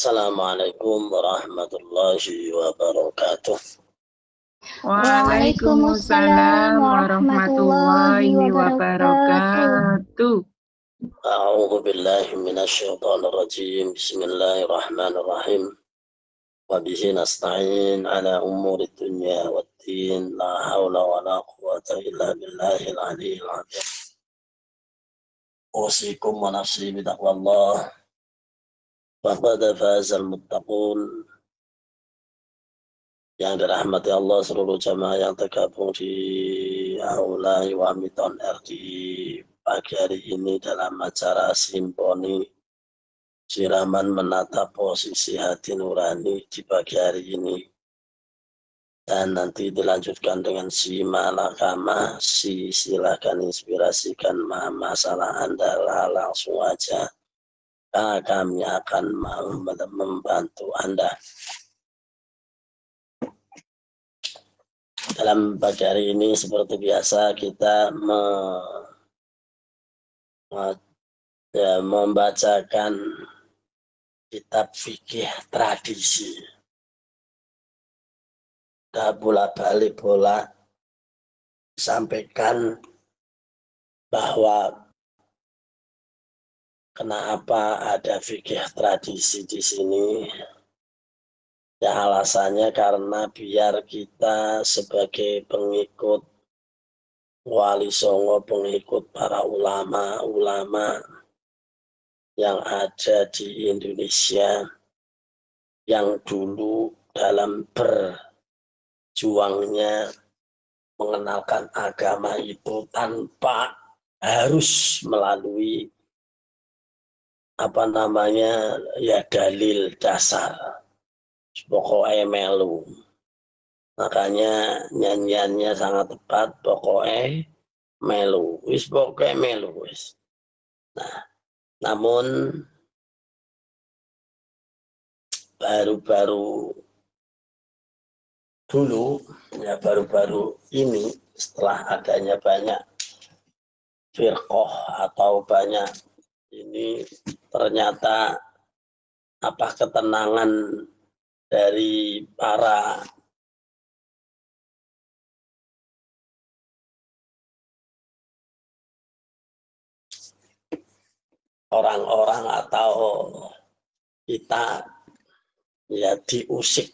Assalamualaikum warahmatullahi wabarakatuh. Waalaikumsalam warahmatullahi wabarakatuh. A'udzu billahi minasyaitonir rajim. Bismillahirrahmanirrahim. Wa bihi nasta'in ala umuri dunya waddin. La haula wa la quwwata illa billahil aliyyil azim. Usikum wa nafsi bitaqwallah. Faqad fazal muttaqun. Yang dirahmati Allah seluruh jamaah yang tergabung di Aula Wamiton RD pagi hari ini dalam acara simponi siraman menata posisi hati nurani di pagi hari ini, dan nanti dilanjutkan dengan si malakama, si silakan inspirasikan masalah Anda lah, langsung aja kami akan membantu Anda. Dalam pagi hari ini seperti biasa kita membacakan kitab fikih tradisi. Kita bolak-balik sampaikan bahwa kenapa ada fikih tradisi di sini. Ya alasannya karena biar kita sebagai pengikut Wali Songo, pengikut para ulama-ulama yang ada di Indonesia yang dulu dalam berjuangnya mengenalkan agama itu tanpa harus melalui dalil dasar, pokoknya melu. Makanya nyanyiannya sangat tepat, pokoknya melu, pokoknya melu wis. Nah, namun baru-baru ini setelah adanya banyak firqoh atau banyak ini, ternyata ketenangan dari para orang-orang atau kita ya diusik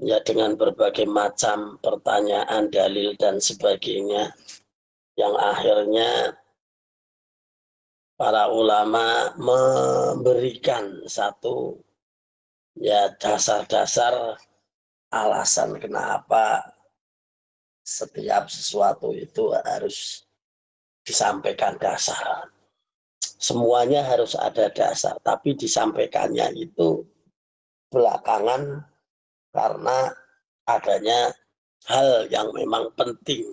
ya dengan berbagai macam pertanyaan, dalil dan sebagainya, yang akhirnya para ulama memberikan satu ya dasar-dasar alasan kenapa setiap sesuatu itu harus disampaikan dasar. Semuanya harus ada dasar, tapi disampaikannya itu belakangan karena adanya hal yang memang penting.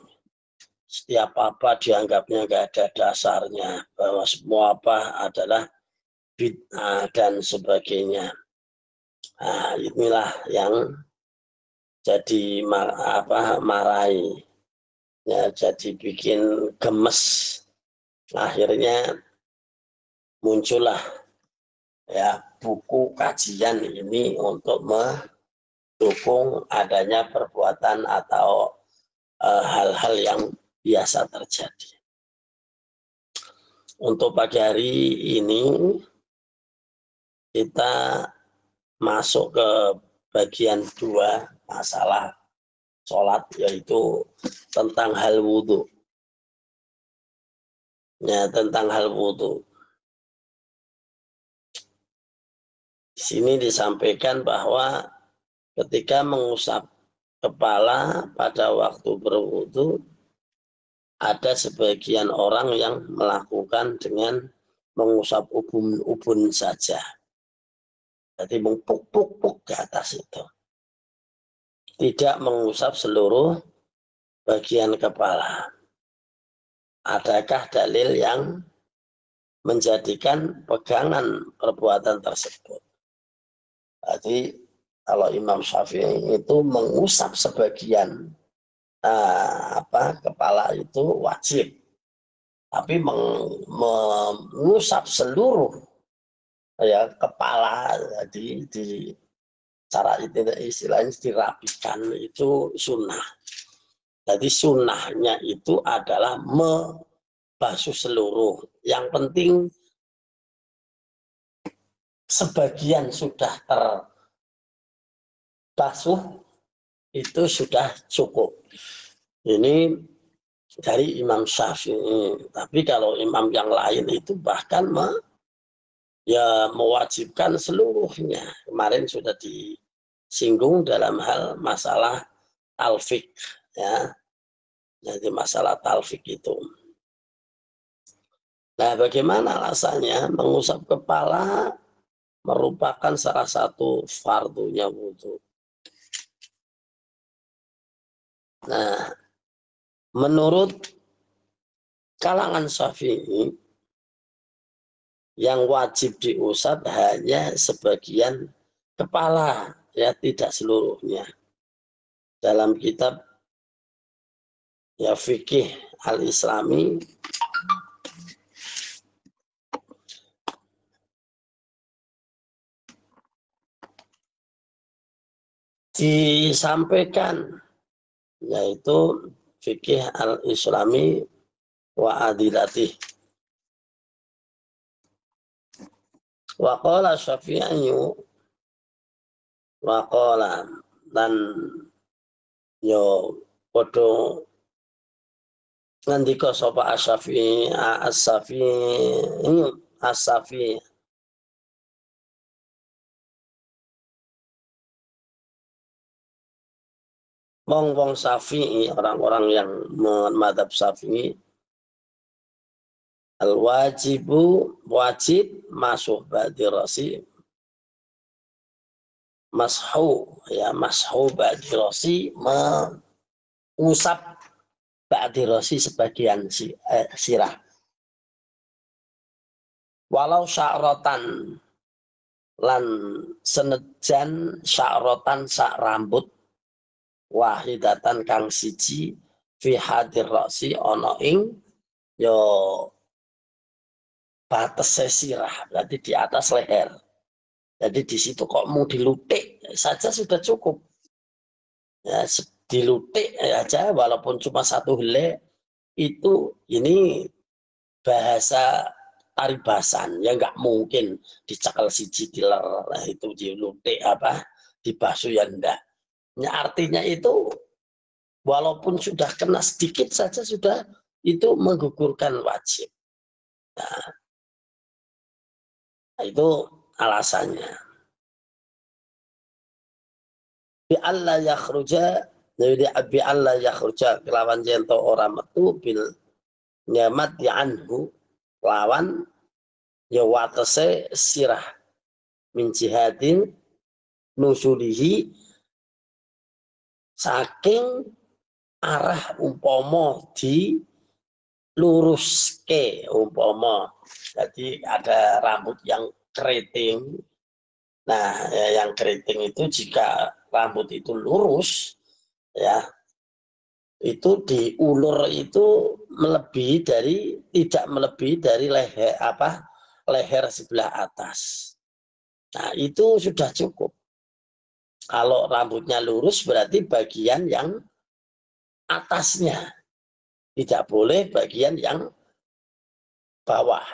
Setiap apa dianggapnya nggak ada dasarnya, bahwa semua apa adalah bid'ah dan sebagainya. Nah, inilah yang jadi marahi, ya, jadi bikin gemes. Akhirnya muncullah ya buku kajian ini untuk mendukung adanya perbuatan atau hal-hal yang biasa terjadi. Untuk pagi hari ini kita masuk ke bagian 2 masalah sholat, yaitu tentang hal wudhu. Ya, tentang hal wudhu. Di sini disampaikan bahwa ketika mengusap kepala pada waktu berwudhu, ada sebagian orang yang melakukan dengan mengusap ubun-ubun saja. Jadi mengpuk-puk ke atas itu. Tidak mengusap seluruh bagian kepala. Adakah dalil yang menjadikan pegangan perbuatan tersebut? Jadi kalau Imam Syafi'i itu mengusap sebagian kepala itu wajib, tapi mengusap seluruh ya kepala, jadi di cara itu istilahnya dirapikan itu sunnah. Jadi sunnahnya itu adalah membasuh seluruh. Yang penting sebagian sudah terbasuh itu sudah cukup. Ini dari Imam Syafi'i. Tapi kalau imam yang lain itu bahkan ya mewajibkan seluruhnya. Kemarin sudah disinggung dalam hal masalah talfik, ya. Jadi masalah talfik itu. Nah, bagaimana alasannya? Mengusap kepala merupakan salah satu fardunya wudhu. Nah, menurut kalangan Syafi'i, yang wajib diusap hanya sebagian kepala, ya tidak seluruhnya. Dalam kitab ya fikih al-Islami disampaikan, yaitu fikih al-Islami wa adilatih. Wa qala Syafi'i wa qala, dan yo podo ngendika sapa Asy-Syafi'i As-Syafi'i wong Syafi'i, orang-orang yang madzhab Syafi'i, wajib masuk ba'di rasi, mashu ba'di rasi, mengusap ba'di rasi sebagian sirah. Walau sya'rotan, lan senejan sya'rotan sak rambut, wahidatan kang siji, fi hadir rasi ono ing yo batas sirah, berarti di atas leher. Jadi di situ kok mau dilutik saja sudah cukup. Ya, dilutik aja walaupun cuma satu helai itu, ini bahasa taribasan, ya nggak mungkin dicakal siji diler itu dilutik apa dibasuh, ya enggak. Ya, artinya itu walaupun sudah kena sedikit saja sudah itu menggugurkan wajib. Nah, itu alasannya. Bi alla yakhruja, jadi bi alla yakhruja kelawan jento orang metu bil nyamat anhu lawan ya watese sirah min jihadin nusulihi, saking arah umpama di luruske umpama. Jadi ada rambut yang keriting. Nah, ya, yang keriting itu jika rambut itu lurus, ya itu diulur itu tidak melebihi dari leher sebelah atas. Nah, itu sudah cukup. Kalau rambutnya lurus berarti bagian yang atasnya, tidak boleh bagian yang bawah.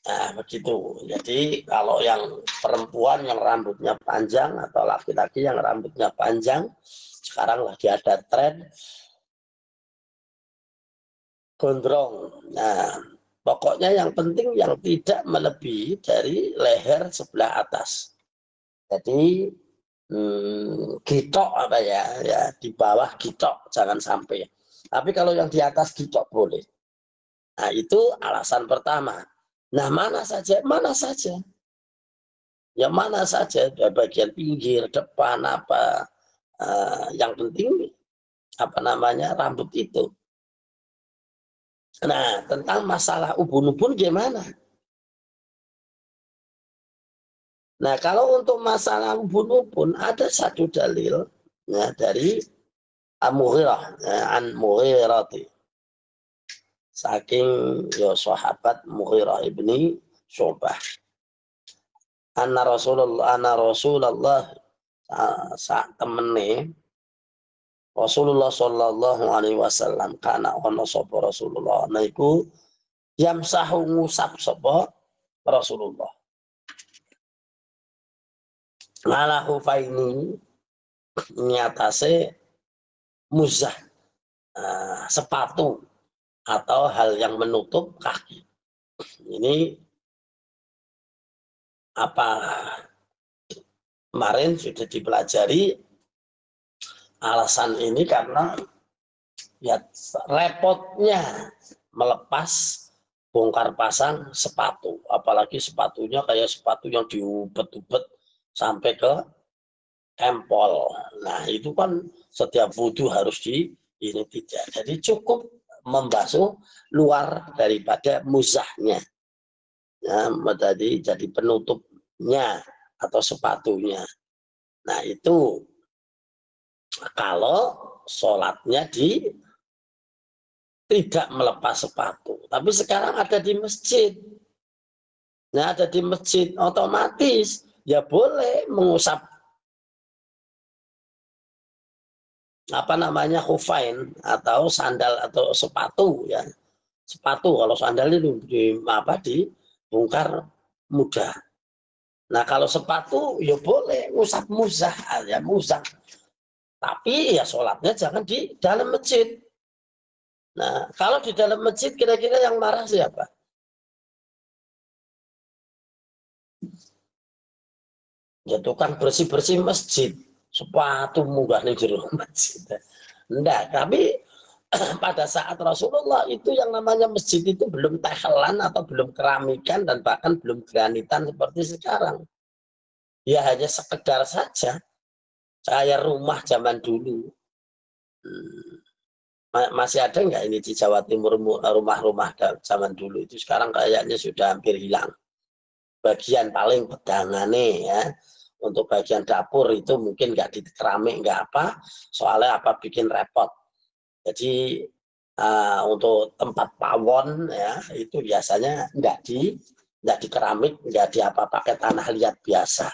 Nah, begitu. Jadi kalau yang perempuan yang rambutnya panjang atau laki-laki yang rambutnya panjang, sekarang lagi ada tren gondrong. Nah, pokoknya yang penting yang tidak melebihi dari leher sebelah atas. Jadi gitok apa ya di bawah gitok jangan sampai. Tapi kalau yang di atas gitok boleh. Nah, itu alasan pertama. Nah, mana saja? Ya mana saja, bagian pinggir, depan apa. Yang penting apa namanya rambut itu. Nah, tentang masalah ubun-ubun gimana? Nah, kalau untuk masalah ubun-ubun ada satu dalil ya, dari Mughirah, an Mughirati, saking ya sahabat Mughirah ibni Syu'bah. Anna Rasulullah saat temene Rasulullah sallallahu alaihi wasallam kana ono sapa Rasulullah naiku yamsahu ngusap sapa Rasulullah ala hufaini nyatase muzah sepatu atau hal yang menutup kaki. Ini apa kemarin sudah dipelajari alasan ini karena ya repotnya melepas bongkar pasang sepatu, apalagi sepatunya kayak sepatu yang diubet-ubet sampai ke empol. Nah itu kan setiap wudhu harus ini tidak. Jadi cukup membasuh luar daripada muzahnya. Ya, jadi penutupnya atau sepatunya. Nah itu kalau sholatnya tidak melepas sepatu. Tapi sekarang ada di masjid. Nah ada di masjid otomatis ya boleh mengusap apa namanya khufain atau sandal atau sepatu ya. Sepatu kalau sandal itu dibongkar mudah. Nah kalau sepatu ya boleh ngusap muzah ya muzah. Tapi ya sholatnya jangan di dalam masjid. Nah kalau di dalam masjid kira-kira yang marah siapa? Ya tukang bersih-bersih masjid. Sepatu munggah nih di masjid. Enggak, tapi pada saat Rasulullah itu yang namanya masjid itu belum tehelan atau belum keramikan dan bahkan belum granitan seperti sekarang. Ya hanya sekedar saja kayak rumah zaman dulu. Masih ada nggak ini di Jawa Timur rumah-rumah zaman dulu itu sekarang kayaknya sudah hampir hilang. Bagian paling pedangane ya untuk bagian dapur itu mungkin nggak di keramik nggak apa soalnya apa bikin repot. Jadi untuk tempat pawon ya itu biasanya nggak di keramik, nggak di apa pakai tanah liat biasa.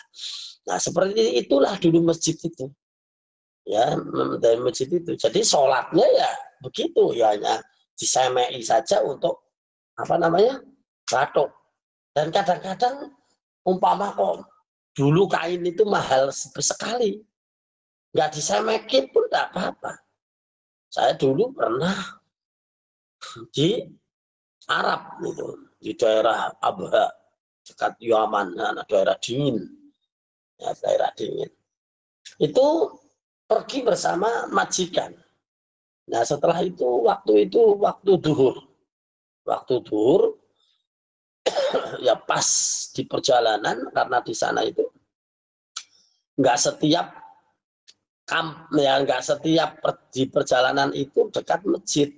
Nah seperti itulah dulu masjid itu ya dari masjid itu. Jadi sholatnya ya begitu ya hanya disemai saja untuk apa namanya batuk. Dan kadang-kadang umpama kok dulu kain itu mahal sekali, nggak disemekin pun tidak apa-apa. Saya dulu pernah di Arab itu di daerah Abha dekat Yaman, nah, daerah dingin, ya, daerah dingin. Itu pergi bersama majikan. Nah setelah itu waktu duhur ya pas di perjalanan karena di sana itu nggak setiap nggak setiap di perjalanan itu dekat masjid.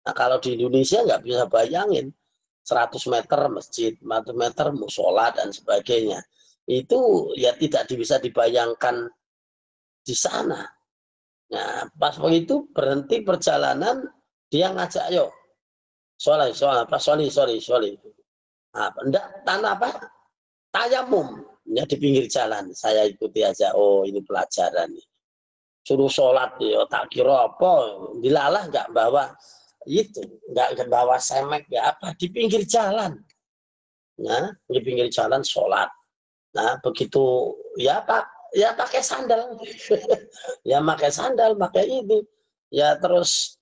Nah kalau di Indonesia nggak bisa bayangin 100 meter masjid, 100 meter musola dan sebagainya. Itu ya tidak bisa dibayangkan di sana. Nah pas begitu berhenti perjalanan dia ngajak ayo sorry. Nah, enggak, tanah apa? Tayamum ya di pinggir jalan. Saya ikuti aja. Oh ini pelajaran nih. Suruh sholat ya tak kira apa. Dilalah nggak bawa itu, nggak bawa semek ya apa di pinggir jalan. Nah di pinggir jalan sholat. Nah begitu ya pak ya pakai sandal. Ya pakai sandal, pakai ini. Ya terus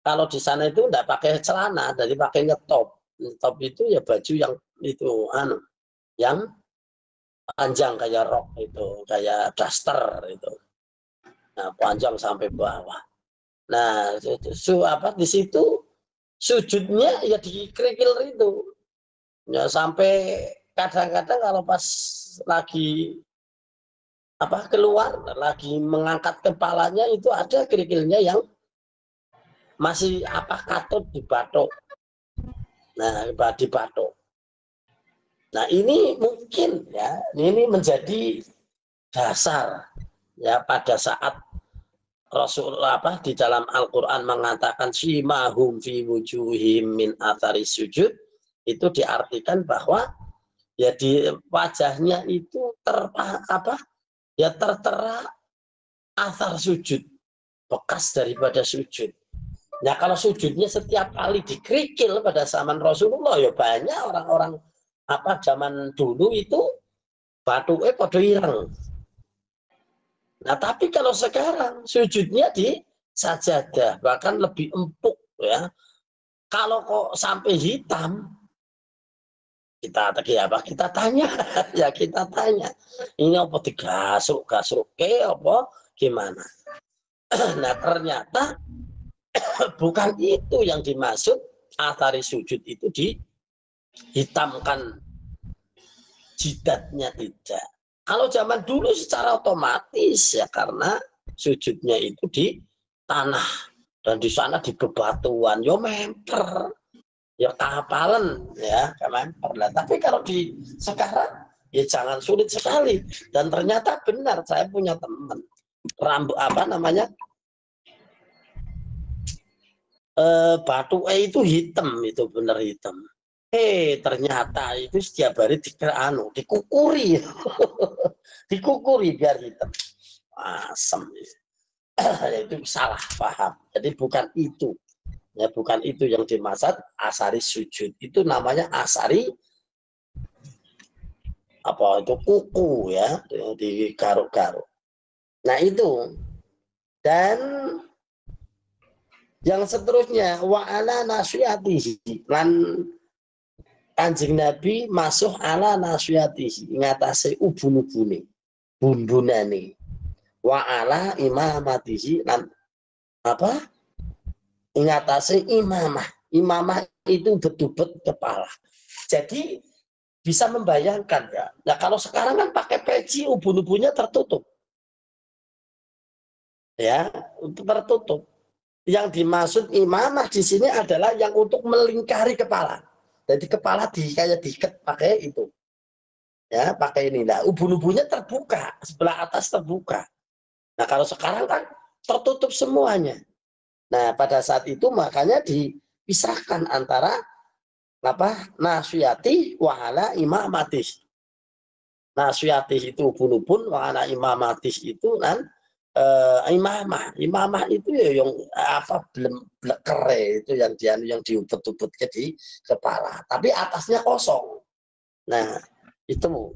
kalau di sana itu enggak pakai celana, jadi pakai nyetop. Nyetop itu ya baju yang itu yang panjang kayak rok itu, kayak daster itu. Nah, panjang sampai bawah. Nah, di situ sujudnya ya di kerikil itu. Ya sampai kadang-kadang kalau pas lagi keluar lagi mengangkat kepalanya itu ada kerikilnya yang masih katut di batok. Nah, di batok. Nah, ini mungkin ya, ini menjadi dasar ya pada saat Rasulullah di dalam Al-Qur'an mengatakan simahum fi wujuhim min athari sujud, itu diartikan bahwa ya di wajahnya itu tertera athar sujud, bekas daripada sujud. Nah kalau sujudnya setiap kali dikerikil pada zaman Rasulullah, ya banyak orang-orang zaman dulu itu batuke padha ireng. Nah tapi kalau sekarang sujudnya di sajadah, bahkan lebih empuk ya. Kalau kok sampai hitam, kita tanya ya, kita tanya ini apa digasuk apa gimana. Nah ternyata bukan itu yang dimaksud athari sujud itu dihitamkan jidatnya, tidak. Kalau zaman dulu secara otomatis ya, karena sujudnya itu di tanah dan di sana di bebatuan, yo memper, ya kapalan ya, memper lah. Tapi kalau di sekarang ya jangan sulit sekali. Dan ternyata benar, saya punya teman rambut batu itu hitam, itu benar hitam. Ternyata itu setiap hari dikukuri dikukuri biar hitam, asam. Itu salah paham. Jadi bukan itu ya, bukan itu yang dimaksud asari sujud. Itu namanya asari itu kuku ya, digaruk-garuk. Nah itu. Dan yang seterusnya wa ala nasyatihi, lan Kanjeng Nabi masuk ala nasyatihi, ngatasi ubun-ubune, bumbunane, wa ala imamatihi, lan ngatasi imamah itu betubet kepala. Jadi bisa membayangkan ya. Nah kalau sekarang kan pakai peci, ubun-ubunnya tertutup ya, tertutup. Yang dimaksud imamah di sini adalah yang untuk melingkari kepala. Jadi kepala kayak diikat pakai itu, ya pakai ini. Nah ubun-ubunnya terbuka, sebelah atas terbuka. Nah kalau sekarang kan tertutup semuanya. Nah pada saat itu makanya dipisahkan antara nasyati wa ala imamatis. Nasyati itu ubun-ubun, wa ala imamatis itu kan imamah itu ya yang blekere itu yang diubet-ubet di kepala, tapi atasnya kosong. Nah itu.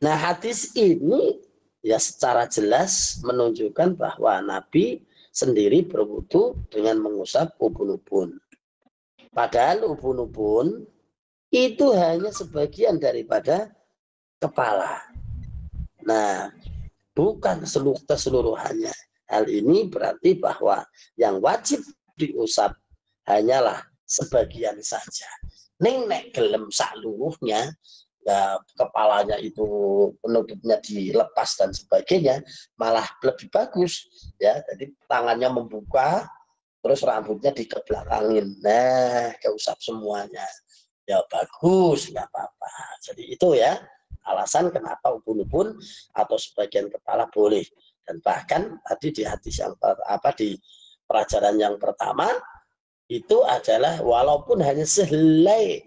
Nah hadis ini ya secara jelas menunjukkan bahwa Nabi sendiri berwudu dengan mengusap ubun-ubun. Padahal ubun-ubun itu hanya sebagian daripada kepala. Nah, bukan keseluruhannya. Hal ini berarti bahwa yang wajib diusap hanyalah sebagian saja. Nek gelem saluruhnya, ya, kepalanya itu penutupnya dilepas dan sebagainya, malah lebih bagus. Ya, jadi tangannya membuka, terus rambutnya dikebelakangin. Nah, keusap semuanya. Ya bagus, nggak apa-apa. Jadi itu ya alasan kenapa ubun-ubun atau sebagian kepala boleh. Dan bahkan tadi di hadis yang di pelajaran yang pertama itu adalah walaupun hanya sehelai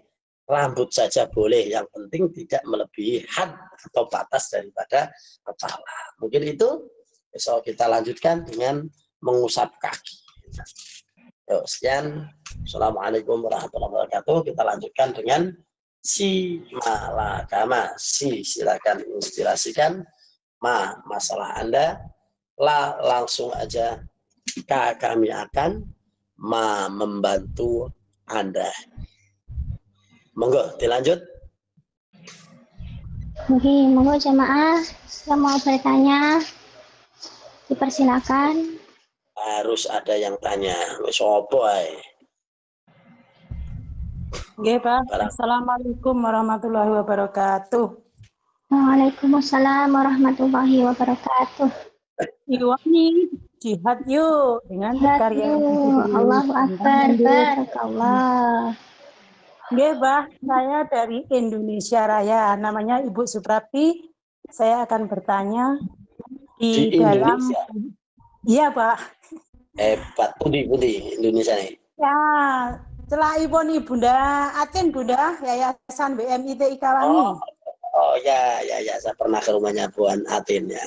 rambut saja boleh, yang penting tidak melebihi had atau batas daripada kepala. Mungkin itu. Besok kita lanjutkan dengan mengusap kaki. Yuk, sekian. Assalamualaikum warahmatullahi wabarakatuh. Kita lanjutkan dengan si malakama. Silakan inspirasikan masalah Anda. Langsung aja kami akan membantu Anda. Monggo dilanjut. Oke, monggo jamaah yang mau bertanya dipersilakan. Harus ada yang tanya. Wis opo ae. Nggih, Pak. Assalamualaikum warahmatullahi wabarakatuh. Waalaikumsalam warahmatullahi wabarakatuh. Iwani jihad yuk dengan karya Allahu Akbar, barakallah. Nggih, Bah, saya dari Indonesia Raya, namanya Ibu Suprapti. Saya akan bertanya di dalam Indonesia. Iya, Pak. Hebat, putih Indonesia nih. Ya, Celakipun Bunda Atin, Bunda, Yayasan BMIT Ikawangi. Oh ya, saya pernah ke rumahnya Buan Atin ya.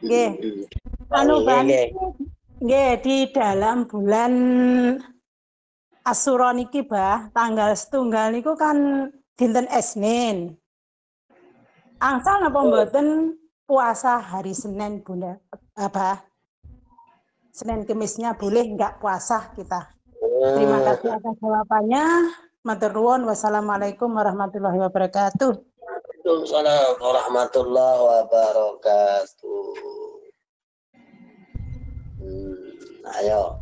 Nggih. Anu Ban, nggih di dalam bulan Asyura niki, Bah, tanggal setunggal niku kan dinten Isnin. Angsal napa mboten puasa hari Senin, Bunda? Bah. Senin Kemisnya boleh enggak puasa kita? Terima kasih atas jawabannya. Matur nuwun. Wassalamualaikum warahmatullahi wabarakatuh. Waalaikumsalam warahmatullahi wabarakatuh. Ayo,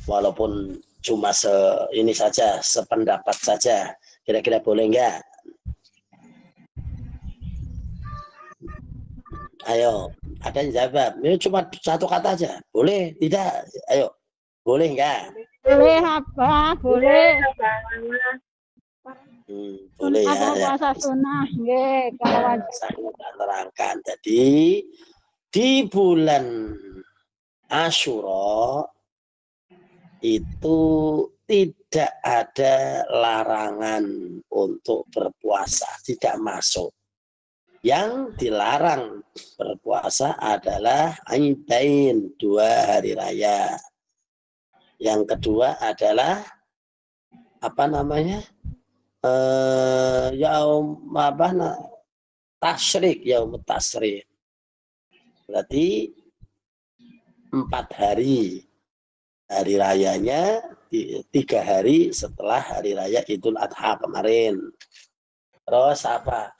walaupun cuma ini saja, sependapat saja, kira-kira boleh enggak? Ayo, ada yang jawab. Ini cuma satu kata aja. Boleh? Tidak? Ayo, boleh enggak? Boleh apa? Boleh. Boleh ya. Puasa sunnah, nggih. Saya terangkan. Jadi di bulan Asyura itu tidak ada larangan untuk berpuasa, tidak masuk. Yang dilarang berpuasa adalah Aidain, 2 hari raya. Yang kedua adalah apa namanya? Yaum tasyrik, yaum tasyrik. Berarti 4 hari. Hari rayanya 3 hari setelah hari raya Idul Adha kemarin. Terus apa?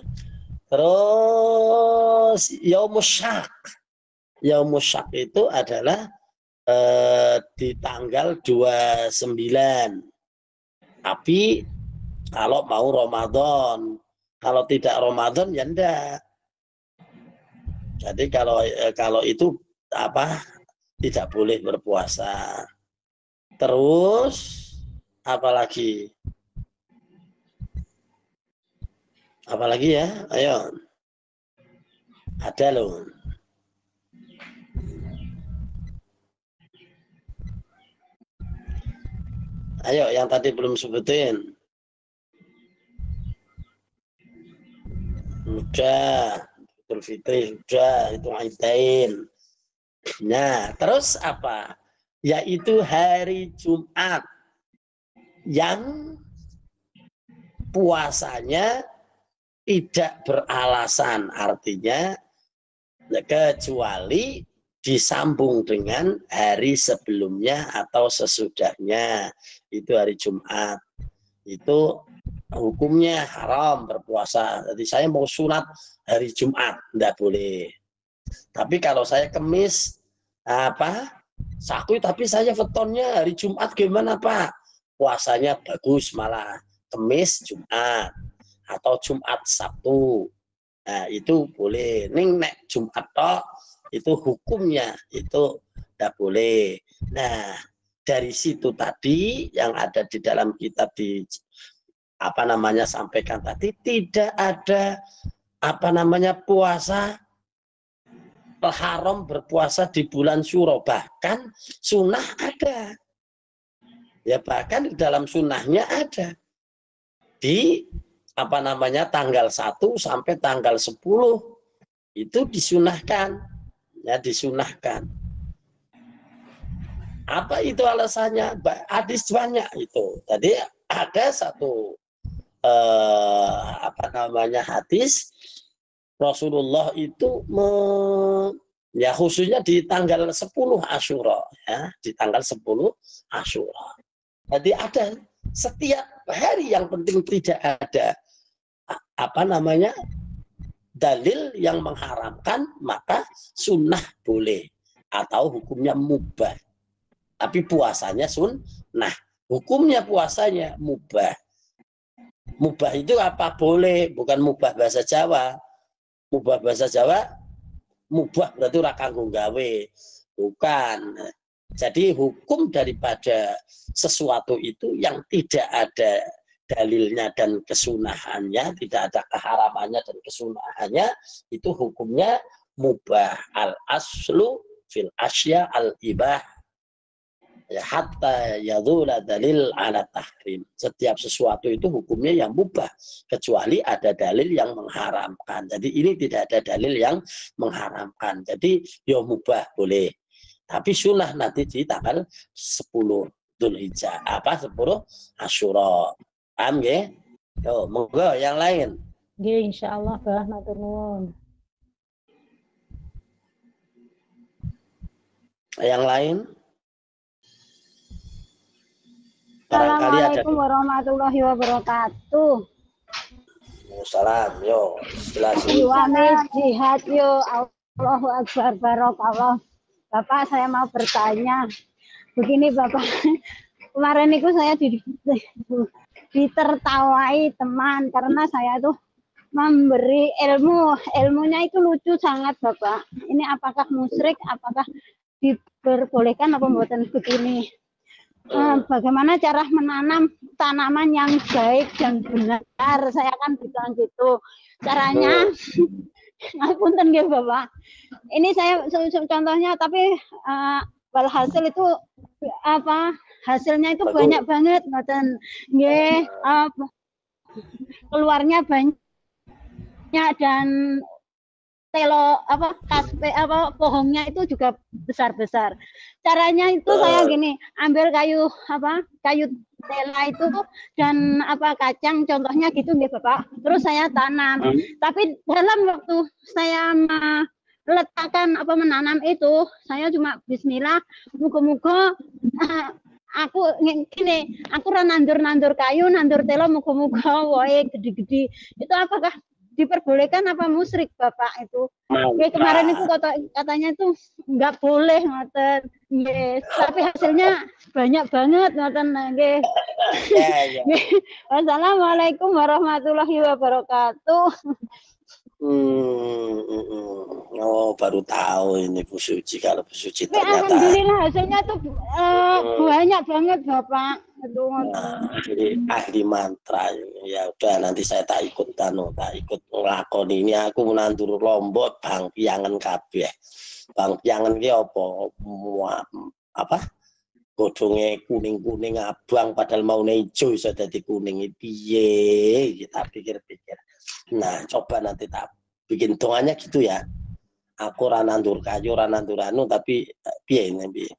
Terus Yaumus Syak. Yaumus Syak itu adalah di tanggal 29. Tapi kalau mau Ramadan, kalau tidak Ramadan ya enggak. Jadi kalau itu apa? Tidak boleh berpuasa. Terus apalagi? Apalagi ya? Ayo. Ada loh. Ayo yang tadi belum sebutin. Udah. Idul Fitri sudah, itu Aidain. Nah, terus apa? Yaitu hari Jumat yang puasanya tidak beralasan, artinya kecuali disambung dengan hari sebelumnya atau sesudahnya. Itu hari Jumat. Itu hukumnya haram berpuasa. Jadi saya mau sunat hari Jumat, tidak boleh. Tapi kalau saya Kemis sakui tapi saya wetonnya hari Jumat gimana Pak? Puasanya bagus malah Kemis Jumat atau Jumat Sabtu. Nah, itu boleh. Nek Jumat tok itu hukumnya itu tidak boleh. Nah, dari situ tadi yang ada di dalam kitab sampaikan tadi, tidak ada puasa haram berpuasa di bulan Syuro, bahkan sunnah ada. Ya bahkan di dalam sunnahnya ada. Di tanggal 1 sampai tanggal 10 itu disunahkan. Ya disunahkan. Apa itu alasannya? Hadis banyak itu. Tadi ada satu hadis Rasulullah itu khususnya di tanggal 10 Asyura ya, di tanggal 10 Asyura. Jadi ada setiap hari yang penting tidak ada dalil yang mengharamkan, maka sunnah boleh atau hukumnya mubah. Tapi puasanya sunnah, hukumnya puasanya mubah. Mubah itu apa? Boleh, bukan mubah bahasa Jawa. Mubah bahasa Jawa, mubah berarti ora kanggo gawe. Bukan. Jadi hukum daripada sesuatu itu yang tidak ada dalilnya dan kesunahannya, tidak ada keharamannya dan kesunahannya, itu hukumnya mubah. Al aslu fil asya al ibah. Ya, hatta yadula dalil ala tahrim. Setiap sesuatu itu hukumnya yang mubah kecuali ada dalil yang mengharamkan. Jadi ini tidak ada dalil yang mengharamkan. Jadi ya mubah boleh. Tapi sunnah nanti di tanggal 10 Dzulhijjah. 10 Asyura. Paham ya? Yo, monggo yang lain. Nggih, insyaallah Bah, matur nuwun. Yang lain? Barangkali ada. Assalamualaikum warahmatullahi wabarakatuh. Salam, yo, jelasin. Iwami jihad yo, Allahu Akbar, barokallah. Bapak, saya mau bertanya. Begini Bapak, kemarin itu saya ditertawai teman karena saya tuh memberi ilmunya itu lucu sangat Bapak. Ini apakah musyrik, apakah diperbolehkan apa mboten begini? Bagaimana cara menanam tanaman yang baik dan benar? Saya kan bilang gitu. Caranya, punten nggih Bapak. Ini saya contohnya, tapi walhasil itu apa? Hasilnya itu banyak banget, ngoten. Nggih, keluarnya banyak dan telo pohonnya itu juga besar-besar. Caranya itu saya gini, ambil kayu tela itu dan kacang contohnya gitu nih Bapak. Terus saya tanam. Tapi dalam waktu saya meletakkan menanam itu, saya cuma bismillah, muga-muga aku gini, aku nandur kayu, nandur telo, muga-muga wae gede-gede. Itu apakah diperbolehkan apa musyrik Bapak itu? Oke, kemarin itu katanya itu nggak boleh ngoten. Yes. Tapi hasilnya banyak banget ngoten nggih. Wassalamualaikum warahmatullahi wabarakatuh. Oh, baru tahu ini Bu Suci. Kalau Bu Suci ternyata alhamdulillah hasilnya tuh banyak banget Bapak. Nah, jadi ahli mantra ya udah nanti saya tak ikut ngelakon ini aku menandur lombok bang piangan kabeh. Bang piangan ki apa godhonge kuning-kuning abang padahal mau ijo iso dadi kuning piye kita pikir-pikir. Nah, coba nanti tak bikin dongannya gitu ya. Aku ora nandur kayu, ora nandur anu tapi piye piye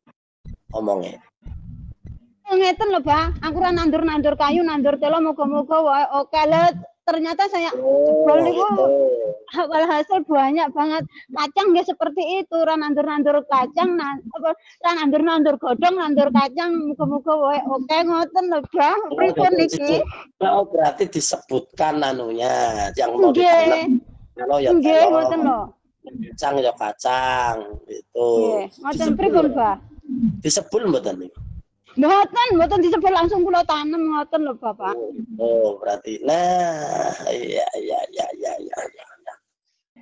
omongnya. Ngeten lho, Pak. Aku ora nandur kayu, nandur telo moga-moga wae oke. Ternyata saya jebol niku walhasil banyak banget. Kacang nggih seperti itu, ora nandur kacang, ora nandur godhong, nandur kacang, moga-moga wae oke ngoten lho, Pak. Pripun niki? Oh, berarti disebutkan anunya yang mau ditanam. Kalau ya nggih ngoten lho. Kacang ya kacang itu. Nggih, ngoten pripun, Pak? Disebut mboten niku? Mboten disebut langsung kula tanam ngoten lho Bapak. Oh, berarti iya.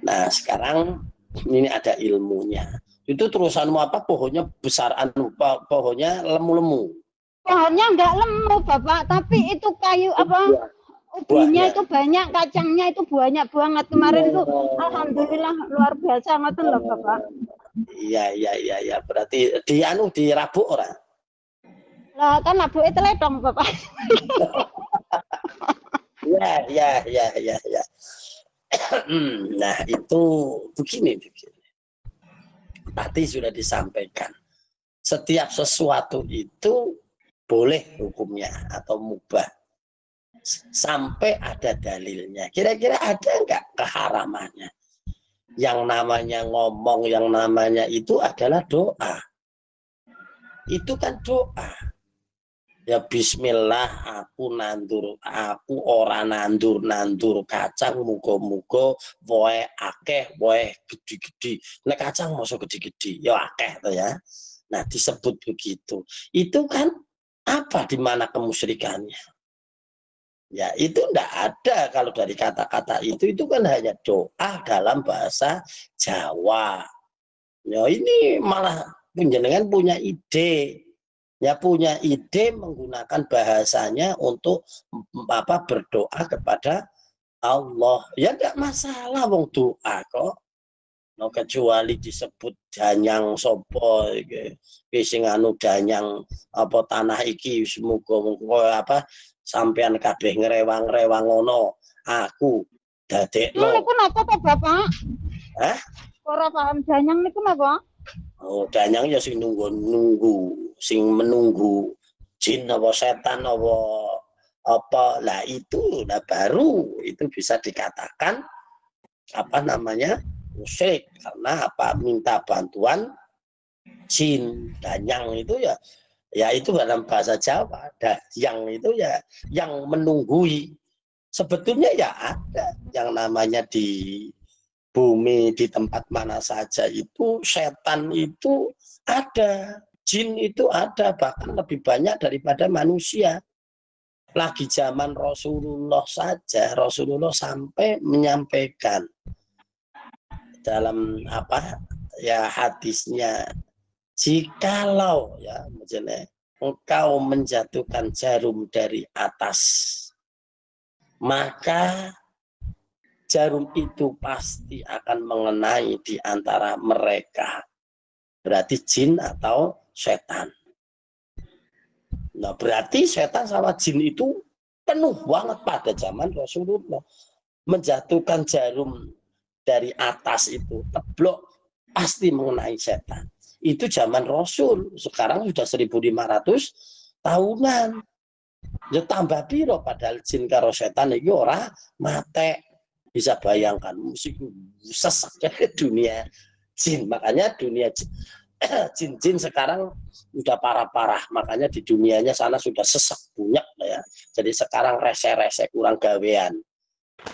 Nah, sekarang ini ada ilmunya. Itu terusanmu apa? Pohonnya besar pohonnya lemu-lemu. Pohonnya enggak lemu Bapak, tapi itu kayu ubinya itu banyak, kacangnya itu banyak banget. Kemarin itu alhamdulillah luar biasa ngoten lho Bapak. Iya. Berarti dirabuk ora? Lah kan labuke teledong Bapak. Ya. Nah, itu begini. Tadi sudah disampaikan. Setiap sesuatu itu boleh hukumnya atau mubah. Sampai ada dalilnya. Kira-kira ada enggak keharamannya? Yang namanya ngomong, yang namanya itu adalah doa. Itu kan doa. Ya bismillah aku ora nandur kacang muga-muga wae akeh wae gede-gede. Nek kacang mosok gede-gede ya akeh to ya. Nah, disebut begitu. Itu kan apa di mana kemusyrikannya? Ya, itu ndak ada kalau dari kata-kata itu kan hanya doa dalam bahasa Jawa. Ya ini malah panjenengan punya ide. Ya punya ide menggunakan bahasanya untuk berdoa kepada Allah. Ya enggak masalah wong doa kok. no kecuali disebut danyang sopo iki sing anu danyang apa tanah iki muga-muga apa sampean kabeh ngrewang-rewang ngono aku dadekno. Niku napa to Bapak? Hah? Ora paham danyang niku napa? Oh, danyang ya sing nunggu, sing menunggu jin apa setan apa lah itu lah baru itu bisa dikatakan apa namanya musyrik karena apa minta bantuan jin. Danyang itu ya itu dalam bahasa Jawa. Danyang itu ya yang menunggui. Sebetulnya ya ada yang namanya di bumi di tempat mana saja itu setan itu ada, jin itu ada, bahkan lebih banyak daripada manusia. Lagi zaman Rasulullah saja, Rasulullah sampai menyampaikan dalam apa ya hadisnya, jikalau ya misalnya engkau menjatuhkan jarum dari atas, maka jarum itu pasti akan mengenai di antara mereka. Berarti jin atau setan. Nah berarti setan sama jin itu penuh banget pada zaman Rasulullah. Menjatuhkan jarum dari atas itu teblok pasti mengenai setan. Itu zaman Rasul. Sekarang sudah 1500 tahunan. Ya tambah piro padahal jin karo setan iki ora mate. Bisa bayangkan musik sesak dunia jin. Makanya dunia jin sekarang udah parah-parah. Makanya di dunianya sana sudah sesak bunyak ya. Jadi sekarang rese-rese kurang gawean.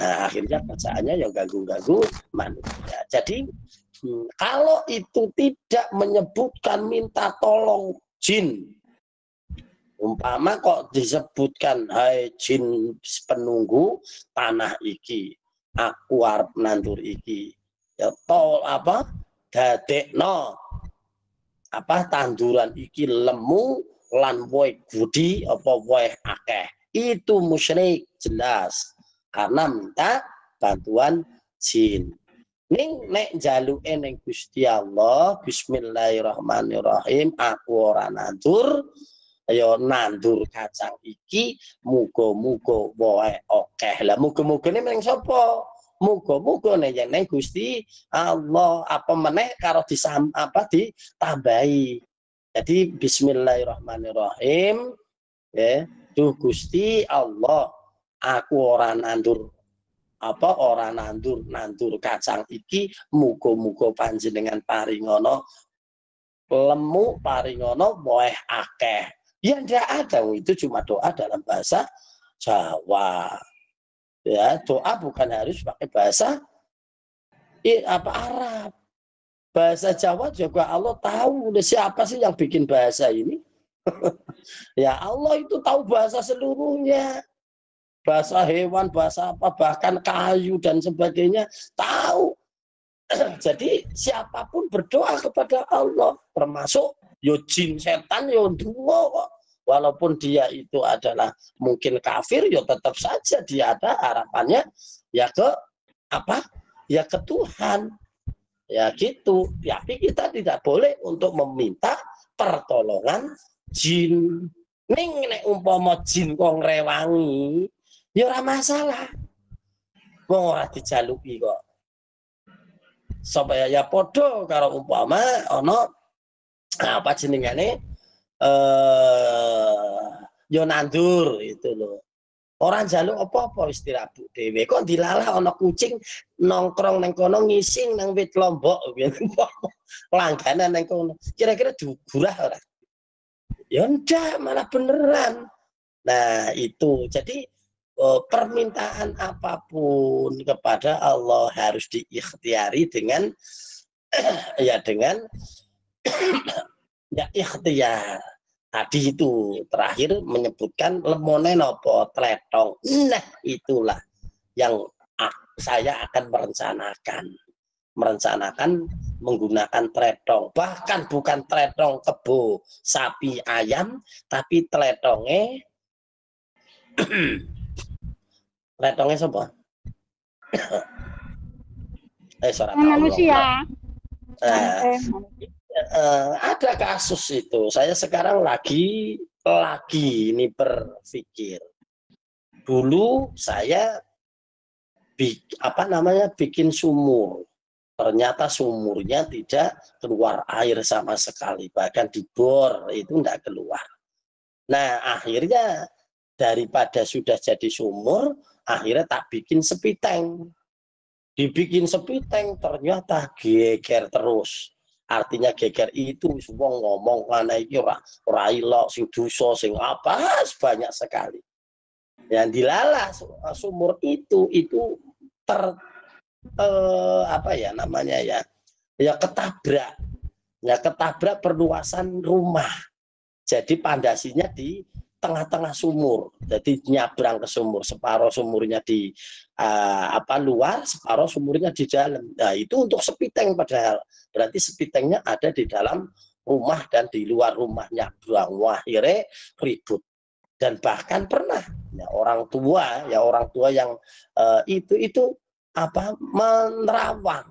Nah akhirnya kerjaannya yang ganggu-ganggu manusia. Jadi kalau itu tidak menyebutkan minta tolong jin, umpama kok disebutkan hai jin penunggu tanah iki, aku arep nandur iki, ya tol apa dadekno apa tanduran iki lemu lan woe budi apa woe akeh, itu musyrik jelas karena minta bantuan jin. Ning nek jaluke ning Gusti Allah, bismillahirrahmanirrahim, aku ora nandur, ayo nandur kacang iki, muga-muga wae akeh. Lah muga-mugane ning sapa? Muga-muga ning Gusti Allah, apa meneh karo ditambahi. Jadi bismillahirrahmanirrahim, ya, duh Gusti Allah, aku ora nandur nandur kacang iki, muga-muga panjenengan paringono lemu, paringono woeh akeh. Ya ndak ada, itu cuma doa dalam bahasa Jawa. Ya, doa bukan harus pakai bahasa Arab. Bahasa Jawa juga Allah tahu. Siapa sih yang bikin bahasa ini? Ya Allah itu tahu bahasa seluruhnya. Bahasa hewan, bahasa apa, bahkan kayu dan sebagainya tahu. Jadi siapapun berdoa kepada Allah, termasuk yo jin setan yo dungo kok. Walaupun dia itu adalah mungkin kafir, yo tetap saja dia ada harapannya ya ke apa? Ya ke Tuhan. Ya gitu. Tapi kita tidak boleh untuk meminta pertolongan jin. Ning nek umpama jin kok ngrewangi, ya ora masalah. Wong ora dijaluki kok. Supaya ya padha karo umpama ana apa jenengane yo nandur itu loh. Orang jaluk apa-apa wis dirabuk dhewe. Kok dilalah ana kucing nongkrong nang kono ngising nang wit lombok langganan nang kono. Kira-kira digurah ora? Ya ndak, malah beneran. Nah, itu. Jadi permintaan apapun kepada Allah harus diikhtiari dengan ya dengan ya ikhtiar. Tadi itu terakhir menyebutkan lemone nopo tletong. Nah, itulah yang saya akan merencanakan menggunakan tletong. Bahkan bukan tletong kebo sapi ayam, tapi tletongnya tletongnya apa? manusia. Ada kasus itu. Saya sekarang lagi ini berpikir. Dulu saya bikin sumur. Ternyata sumurnya tidak keluar air sama sekali. Bahkan dibor itu tidak keluar. Nah, akhirnya daripada sudah jadi sumur, akhirnya tak bikin sepiteng. Dibikin sepiteng, ternyata geger terus. Artinya geger itu semua ngomong mana iki ora ilok sing dosa sing apa banyak sekali. Yang dilalah sumur itu ketabrak perluasan rumah. Jadi pandasinya di tengah-tengah sumur. Jadi nyabrang ke sumur, separuh sumurnya di luar, separuh sumurnya di dalam. Nah, itu untuk sepiteng padahal. Berarti sepitengnya ada di dalam rumah dan di luar rumah nyabrang. Wah, akhirnya ribut. Dan bahkan pernah orang tua yang menerawang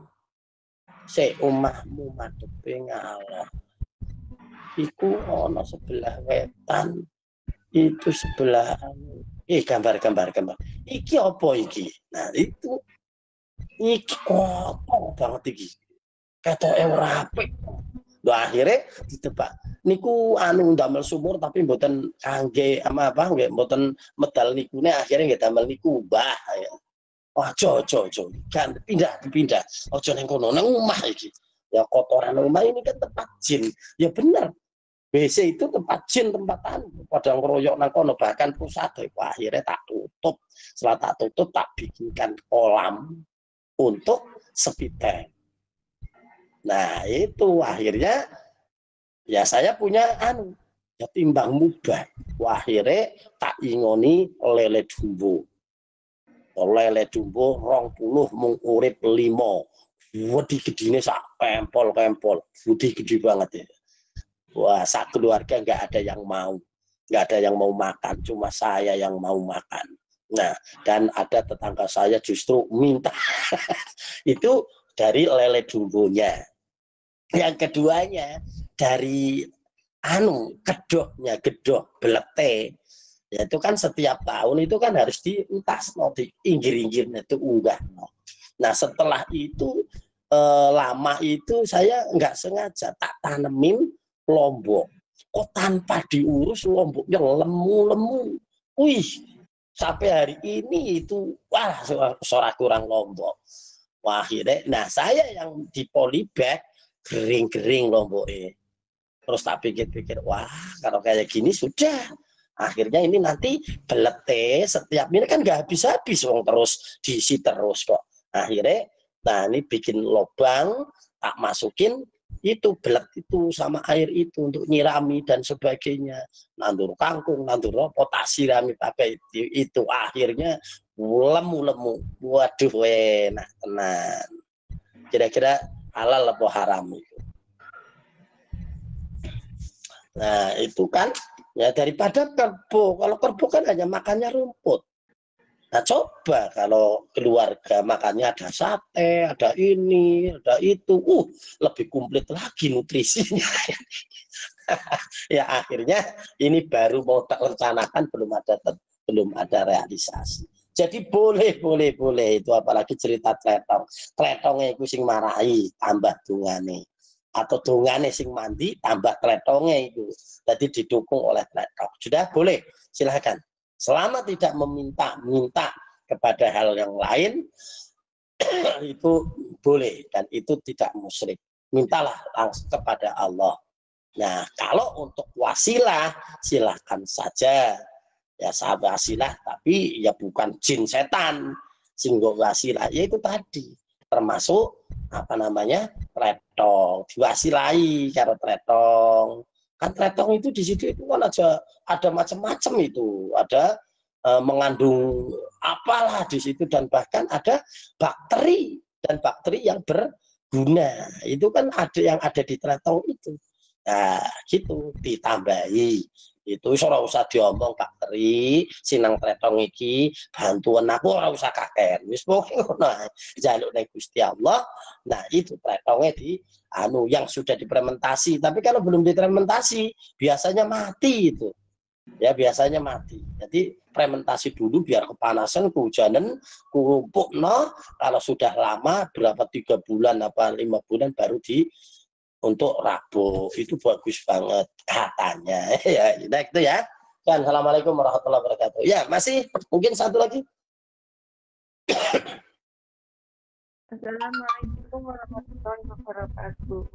se omahmu madhepe ngalor iku ana sebelah wetan itu sebelah gambar iki apa iki. Nah itu iki kotor banget iki ketoke ora apik. Akhirnya ditebak niku ndamel sumur tapi mboten kangge nggih mboten medal nikune, akhirnya nggih damel niku mbah ya. Aja kan pindah aja nang kono nang omah iki. Ya kotoran omah ini kan tempat jin. Ya bener. WC itu tempat jin, tempatan pada ngeroyok nang kono, bahkan pusat. Akhirnya tak tutup. Setelah tak tutup tak bikinkan kolam untuk sepiteng. Nah itu akhirnya ya saya punya ya timbang mubah. Akhirnya tak ingoni lele dumbo 20 mung urip 5. Wedi gedine sak pempol budi gede banget ya. Wah, sak keluarga nggak ada yang mau makan, cuma saya yang mau makan. Nah, dan ada tetangga saya justru minta itu dari lele dumbonya. Yang keduanya dari gedoh belete. Ya itu kan setiap tahun itu kan harus dientas di inggir-inggirnya itu unggah. Nah setelah itu lama itu saya nggak sengaja tak tanemin lombok. Kok tanpa diurus lomboknya lemu. Wih, sampai hari ini itu wah suara kurang lombok. Wah, akhirnya, nah saya yang di polybag kering lomboknya. Terus tak pikir-pikir, wah kalau kayak gini sudah. Akhirnya ini nanti belete setiap ini kan nggak habis-habis terus diisi terus kok. Akhirnya, nah ini bikin lubang, tak masukin itu belet itu sama air itu untuk nyirami dan sebagainya. Nandur kangkung, nandur potas sirami pakai itu. Akhirnya lemu. Waduh, enak tenan. Kira-kira halal atau haram itu. Nah itu kan ya daripada kerbau. Kalau kerbau kan hanya makannya rumput. Nah coba kalau keluarga makannya ada sate, ada ini, ada itu, lebih komplit lagi nutrisinya. Ya akhirnya ini baru mau tak rencanakan, belum ada realisasi. Jadi boleh itu, apalagi cerita tletongnya itu sing marahi tambah dungane. Atau dongane sing mandi tambah tletongnya itu. Jadi didukung oleh tletong. Sudah boleh, silahkan. Selama tidak minta kepada hal yang lain, itu boleh. Dan itu tidak musyrik. Mintalah langsung kepada Allah. Nah, kalau untuk wasilah, silahkan saja. Ya sahabat wasilah, tapi ya bukan jin setan. Singgo wasilah, ya itu tadi. Termasuk tretong, diwasilai karo tretong. Kan tretong itu di situ itu kan ada macam-macam itu, ada mengandung apalah di situ dan bahkan ada bakteri yang berguna. Itu kan ada yang ada di tretong itu. Nah, gitu ditambahi. Itu ora usah diomong bakteri sinang tretong iki bantuan aku ora usah kaken. Wis pokoke ngono ae. Jaluk ning Gusti Allah. Nah, itu tretonge di yang sudah difermentasi. Tapi kalau belum difermentasi, biasanya mati itu. Ya, biasanya mati. Jadi fermentasi dulu biar kepanasan, kehujanan, kumpukno. Kalau sudah lama berapa 3 bulan apa 5 bulan baru untuk Rabu. Itu bagus banget katanya. Ya, itu ya. Dan assalamualaikum warahmatullahi wabarakatuh. Ya, masih mungkin satu lagi. Assalamualaikum warahmatullahi wabarakatuh.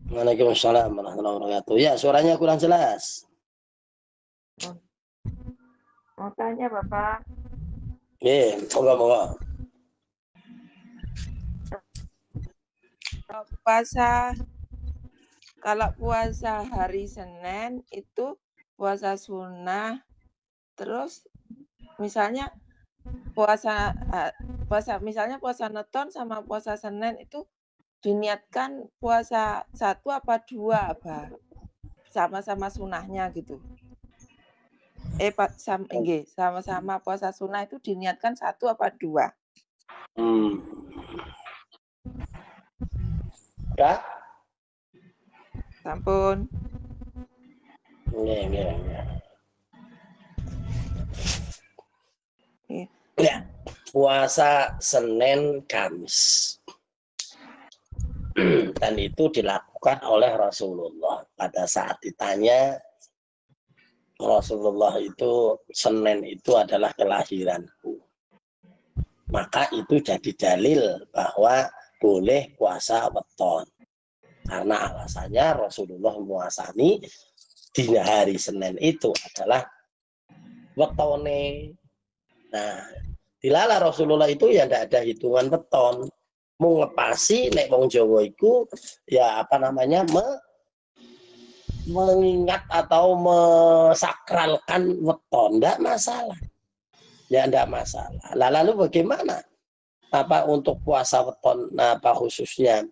Waalaikumsalam warahmatullahi wabarakatuh. Ya, suaranya kurang jelas. Mau tanya Bapak. Moga-moga. Kalau puasa hari Senin itu puasa sunnah, terus misalnya puasa misalnya puasa Neton sama puasa Senin itu diniatkan puasa 1 apa 2 apa sama-sama sunnahnya gitu. Sama-sama puasa sunnah itu diniatkan 1 apa 2? Ya? Sampun. Ya, puasa Senin Kamis. Dan itu dilakukan oleh Rasulullah. Pada saat ditanya, Rasulullah itu Senin itu adalah kelahiranku. Maka itu jadi dalil bahwa boleh puasa weton. Karena alasannya Rasulullah muasani di hari Senin itu adalah wetone. Nah, dilala Rasulullah itu ya tidak ada hitungan weton. Mau ngepasi nek wong Jawa iku ya apa namanya mengingat atau mesakralkan weton, tidak masalah. Ya tidak masalah. Lalu bagaimana? Apa untuk puasa weton apa khususnya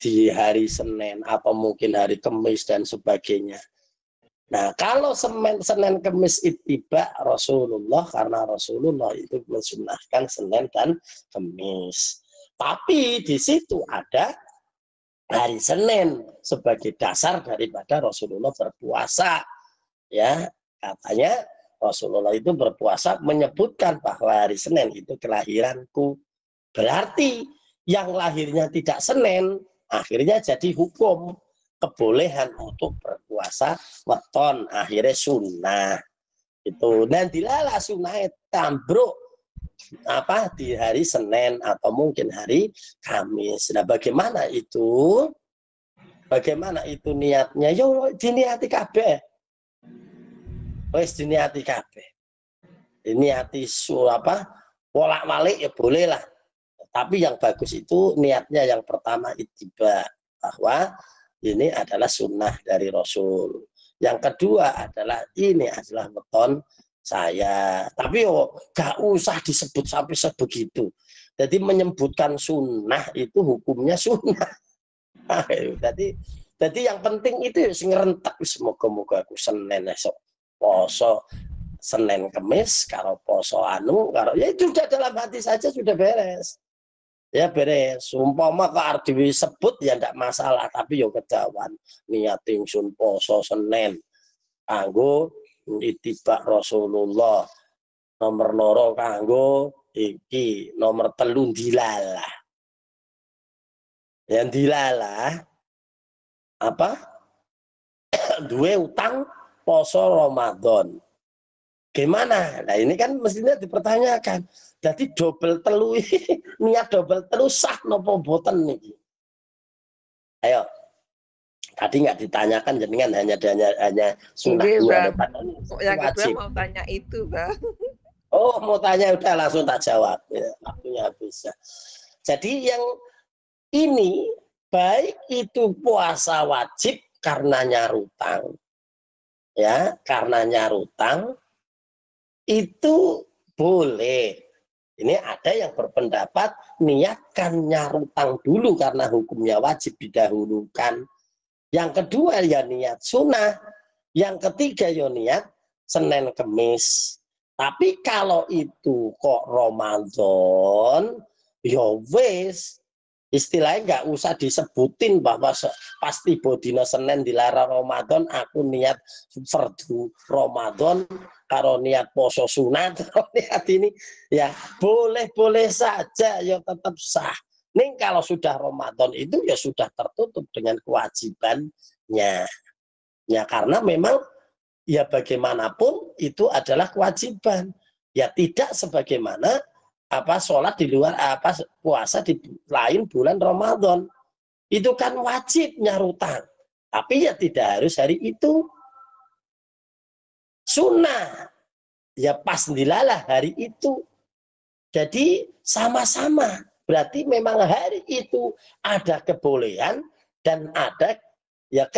di hari Senin atau mungkin hari Kamis dan sebagainya. Nah, kalau Senin Kamis ittiba Rasulullah karena Rasulullah itu mensunahkan Senin dan Kamis. Tapi di situ ada hari Senin sebagai dasar daripada Rasulullah berpuasa. Ya, katanya Rasulullah itu berpuasa menyebutkan bahwa hari Senin itu kelahiranku. Berarti yang lahirnya tidak Senin akhirnya jadi hukum kebolehan untuk berpuasa weton, akhirnya sunnah itu. Dan dilala sunnah tambruk apa di hari Senin atau mungkin hari Kamis. Nah, bagaimana itu? Bagaimana itu niatnya? Yo diniati kabeh. Wis diniati kabeh. Diniati bolak-balik ya boleh lah. Tapi yang bagus itu niatnya yang pertama ittiba, bahwa ini adalah sunnah dari Rasul. Yang kedua adalah ini adalah weton saya. Tapi gak usah disebut sampai sebegitu. Jadi menyebutkan sunnah itu hukumnya sunnah. Jadi yang penting itu ngerentak. Semoga-moga aku Senin esok poso Senin Kamis karo poso karo ya itu sudah dalam hati saja sudah beres. Ya beres, umpama ke arep disebut ya ndak masalah, tapi yo kedawan niat ingsun poso Senin kanggo ittiba Rasulullah. Nomor loro kanggo iki, nomor 3 dilalah. Yang dilalah apa? Duwe utang poso Ramadan. Gimana? Nah ini kan mestinya dipertanyakan. Jadi double telu niat double telu sah nopo boten niki. Ayo. Tadi nggak ditanyakan jenengan hanya sunnah dua. Yang kedua mau tanya itu, Bang. Oh, mau tanya udah langsung tak jawab. Ya, waktunya habis. Jadi yang ini baik itu puasa wajib karena nyarutang. Ya, karena nyarutang itu boleh. Ini ada yang berpendapat niatkan nyarutang dulu karena hukumnya wajib didahulukan. Yang kedua ya niat sunnah. Yang ketiga ya niat Senin Kemis. Tapi kalau itu kok Ramadan, ya wis istilahnya nggak usah disebutin bahwa pasti bodina Senin dilarang Ramadan, aku niat fardu Ramadan karo niat poso sunat, niat ini ya boleh-boleh saja, ya tetap sah. Nih kalau sudah Ramadan itu ya sudah tertutup dengan kewajibannya. Ya karena memang ya bagaimanapun itu adalah kewajiban. Ya tidak sebagaimana sholat di luar puasa di lain bulan Ramadan. Itu kan wajib nyarutang. Tapi ya tidak harus hari itu. Sunnah. Ya pas dilalah hari itu. Jadi sama-sama. Berarti memang hari itu ada kebolehan dan ada ya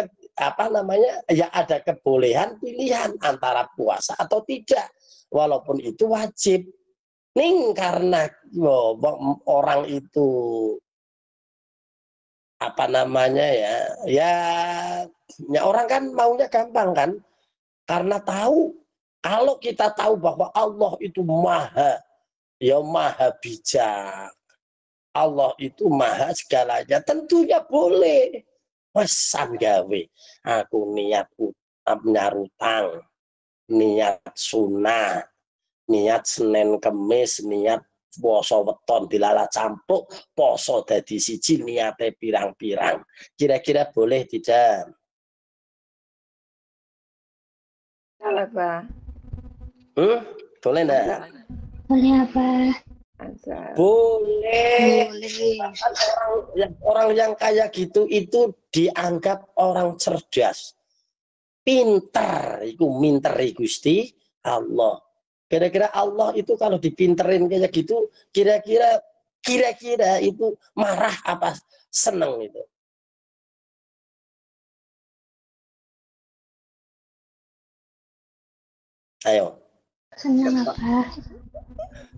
ya ada kebolehan pilihan antara puasa atau tidak. Walaupun itu wajib. Ning karena orang itu ya orang kan maunya gampang kan, karena tahu kalau kita tahu bahwa Allah itu maha bijak, Allah itu maha segalanya, tentunya boleh pesan gawe aku niat nyarutang, niat sunnah, niat Senin Kemis, niat poso weton dilala campuk, poso dadi siji, niate pirang-pirang. Kira-kira boleh tidak? Salah, Pak. Boleh enggak? Boleh apa? Boleh. Boleh. Orang yang kayak gitu itu dianggap orang cerdas. Pintar, iku minteri Gusti Allah. Kira-kira Allah itu kalau dipinterin kayak gitu, kira-kira itu marah apa seneng itu? Ayo. Senang apa?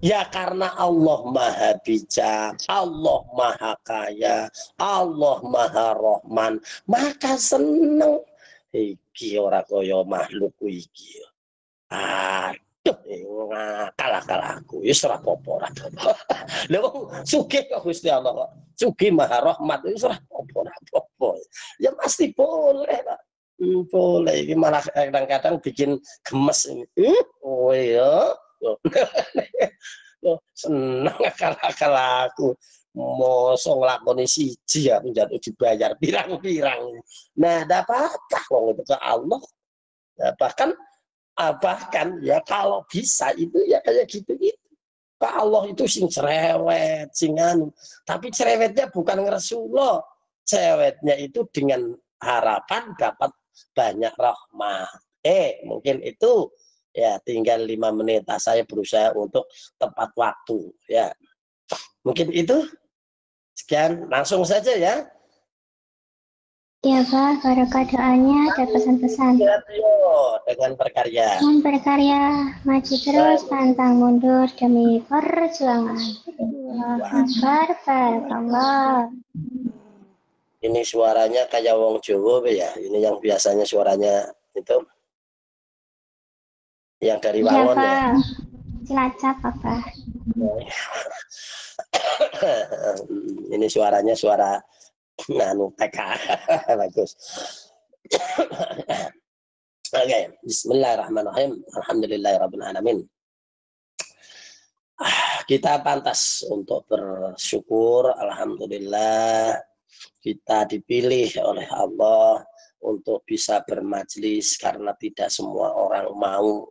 Ya karena Allah maha bijak, Allah maha kaya, Allah maha rohman, maka seneng. Iki ora kaya makhluk iki. Ngakal aku, wis ora apa-apa, ora apa-apa. Lha wong sugih kok Gusti Allah, sugih maha rahmat, wis ora apa-apa. Ya pasti boleh, Pak. Boleh, ini malah kadang-kadang bikin gemes ini. Oh iya. Seneng akal aku. Mosok nglakoni siji aku jatuh dibayar pirang-pirang. Nah, ada apa-apa wong itu ke Allah. Nah, bahkan ya kalau bisa itu ya kayak gitu. Pak Allah itu sing cerewet, sing anu. Tapi cerewetnya bukan ngeresulo. Cerewetnya itu dengan harapan dapat banyak rahmat. Mungkin itu ya tinggal 5 menit. Saya berusaha untuk tepat waktu ya. Mungkin itu. Sekian, langsung saja ya. Iya Pak, barokah doanya ada pesan-pesan. Dengan berkarya. Dengan berkarya, maju terus, pantang mundur demi perjuangan. Barakallah. Ini suaranya kayak wong Jawa ya. Ini yang biasanya suaranya itu. Yang dari Walon ya. Cilacap Pak. Ini suaranya suara nganu TK. Bagus. Oke, bismillahirrahmanirrahim. Alhamdulillahirabbil alamin. Kita pantas untuk bersyukur, alhamdulillah kita dipilih oleh Allah untuk bisa bermajlis, karena tidak semua orang mau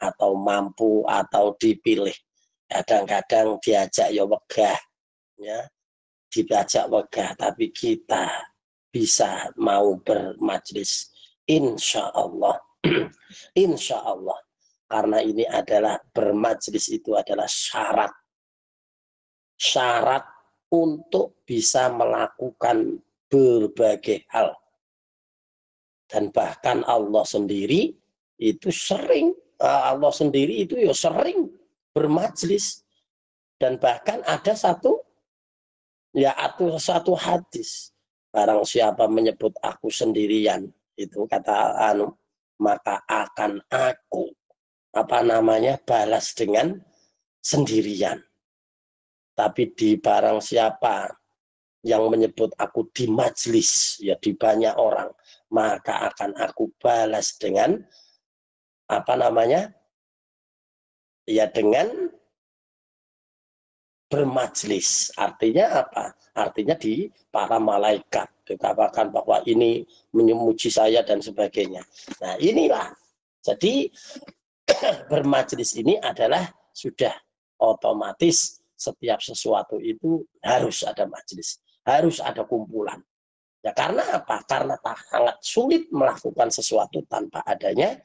atau mampu atau dipilih. Kadang-kadang diajak ya wegah, ya diajak wegah, tapi kita bisa mau bermajlis, insya Allah. Insya Allah, karena ini adalah bermajlis itu adalah syarat untuk bisa melakukan berbagai hal. Dan bahkan Allah sendiri itu sering bermajlis. Dan bahkan ada satu hadis, barang siapa menyebut aku sendirian, itu kata anu, maka akan aku balas dengan sendirian. Tapi di barang siapa yang menyebut aku di majelis, ya di banyak orang, maka akan aku balas dengan ya dengan bermajlis. Artinya apa? Artinya di para malaikat dikatakan bahwa ini memuji saya dan sebagainya. Nah inilah, jadi bermajlis ini adalah sudah otomatis setiap sesuatu itu harus ada majlis, harus ada kumpulan. Ya karena apa? Karena sangat sulit melakukan sesuatu tanpa adanya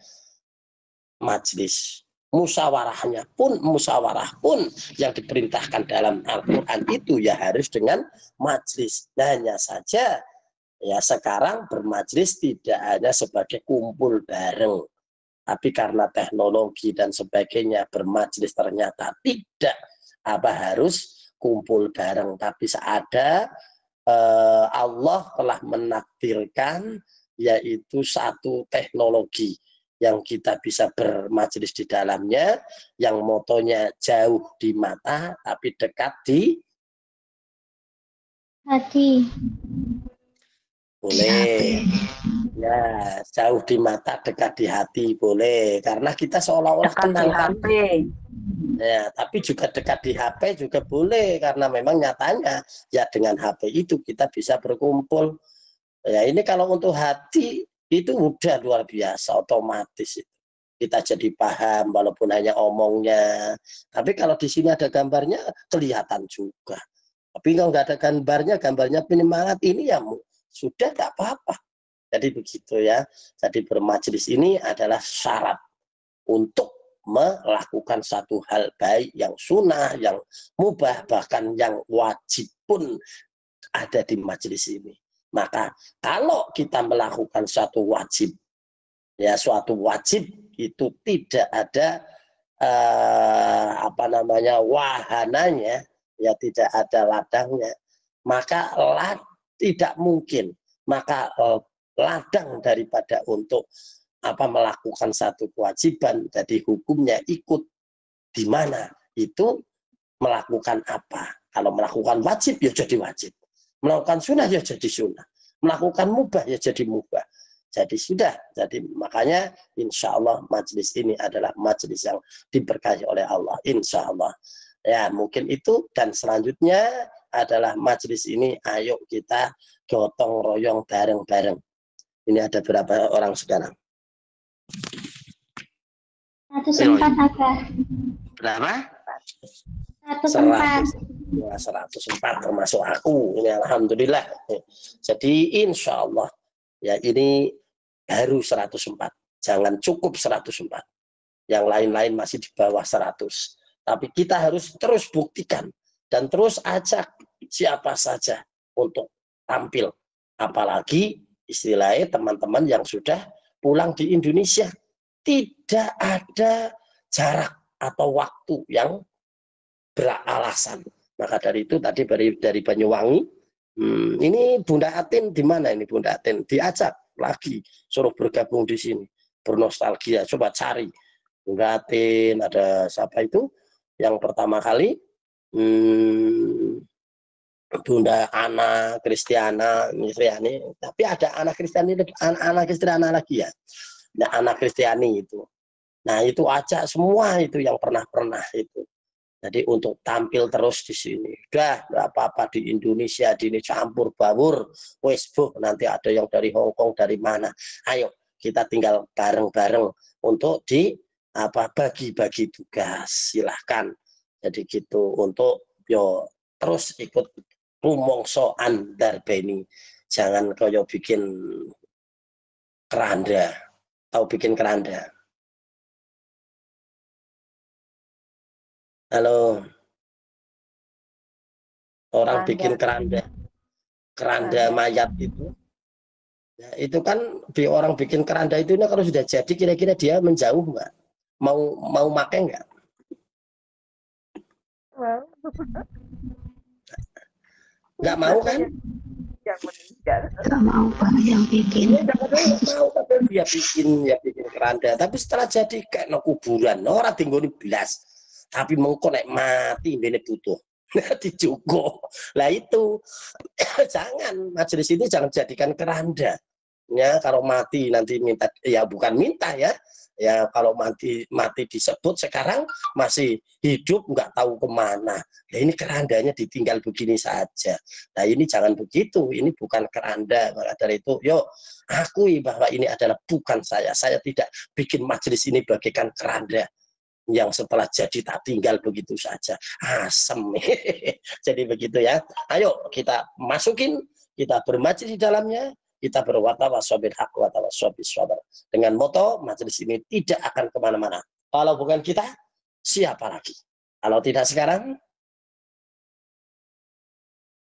majlis. Musyawarah pun yang diperintahkan dalam Al-Quran itu ya harus dengan majlis. Hanya saja ya sekarang bermajlis tidak hanya sebagai kumpul bareng, tapi karena teknologi dan sebagainya bermajlis ternyata tidak harus kumpul bareng, tapi Allah telah menakdirkan yaitu satu teknologi yang kita bisa bermajlis di dalamnya, yang motonya jauh di mata tapi dekat di hati. Boleh. Ya, jauh di mata dekat di hati boleh, karena kita seolah-olah Dekat di HP. Ya, tapi juga dekat di HP juga boleh, karena memang nyatanya ya dengan HP itu kita bisa berkumpul. Ya ini kalau untuk hati itu udah luar biasa, otomatis kita jadi paham walaupun hanya omongnya. Tapi kalau di sini ada gambarnya kelihatan juga. Tapi kalau nggak ada gambarnya penyemangat ini ya sudah nggak apa-apa. Jadi begitu ya. Jadi bermajlis ini adalah syarat untuk melakukan satu hal baik yang sunnah, yang mubah, bahkan yang wajib pun ada di majelis ini. Maka kalau kita melakukan suatu wajib itu tidak ada wahananya, ya tidak ada ladangnya, maka tidak mungkin, maka ladang daripada untuk melakukan satu kewajiban, jadi hukumnya ikut di mana itu melakukan apa. Kalau melakukan wajib ya jadi wajib, melakukan sunnah ya jadi sunnah, melakukan mubah ya jadi mubah. Jadi sudah, jadi makanya insya Allah majelis ini adalah majelis yang diberkahi oleh Allah, insya Allah. Ya mungkin itu, dan selanjutnya adalah majelis ini ayo kita gotong royong bareng-bareng. Ini ada berapa orang sekarang? 104 ada. Berapa? 104. 104 termasuk aku. Ini alhamdulillah. Jadi insya Allah ya ini baru 104. Jangan cukup 104. Yang lain-lain masih di bawah 100. Tapi kita harus terus buktikan dan terus ajak siapa saja untuk tampil. Apalagi istilahnya teman-teman yang sudah pulang di Indonesia. Tidak ada jarak atau waktu yang beralasan. Maka dari itu tadi dari Banyuwangi, ini Bunda Atin di mana ini Bunda Atin? Diajak lagi, suruh bergabung di sini, bernostalgia. Coba cari Bunda Atin, ada siapa itu yang pertama kali? Bunda Ana Kristiana, tapi ada Ana Kristiana lagi ya. Nah, anak Kristiani itu. Nah, itu ajak semua itu yang pernah itu. Jadi untuk tampil terus di sini. Udah, nggak apa-apa di Indonesia, di ini campur baur. Wes, nanti ada yang dari Hong Kong, dari mana. Ayo, kita tinggal bareng-bareng untuk bagi-bagi tugas. Silahkan. Jadi gitu, untuk terus ikut rumongso andarbeni. Jangan koyo bikin keranda. Tahu bikin keranda? Halo. Orang bikin keranda mayat itu. Ya, itu kan orang bikin keranda itu kalau sudah jadi kira-kira dia menjauh nggak? Mau makai nggak? Nggak mau kan? yang meninggal. Gak mau banget yang bikin. Mau tapi dia bikin keranda. Tapi setelah jadi kayak no kuburan, orang tinggal di belas. Tapi mengko nek mati bene butuh. Dicukup. Lah itu jangan majelis ini jangan jadikan keranda. Ya kalau mati nanti minta ya bukan minta ya. Ya kalau mati disebut sekarang masih hidup nggak tahu kemana. Nah ini kerandanya ditinggal begini saja. Nah ini jangan begitu. Ini bukan keranda. Maka dari itu, yuk akui bahwa ini adalah bukan saya. Saya tidak bikin majelis ini bagaikan keranda yang setelah jadi tak tinggal begitu saja. Asem. Jadi begitu ya. Ayo kita masukin, kita bermajelis di dalamnya. Kita berwatawasobil haq watawasobil sabar. Dengan moto majelis ini tidak akan kemana-mana. Kalau bukan kita, siapa lagi? Kalau tidak sekarang,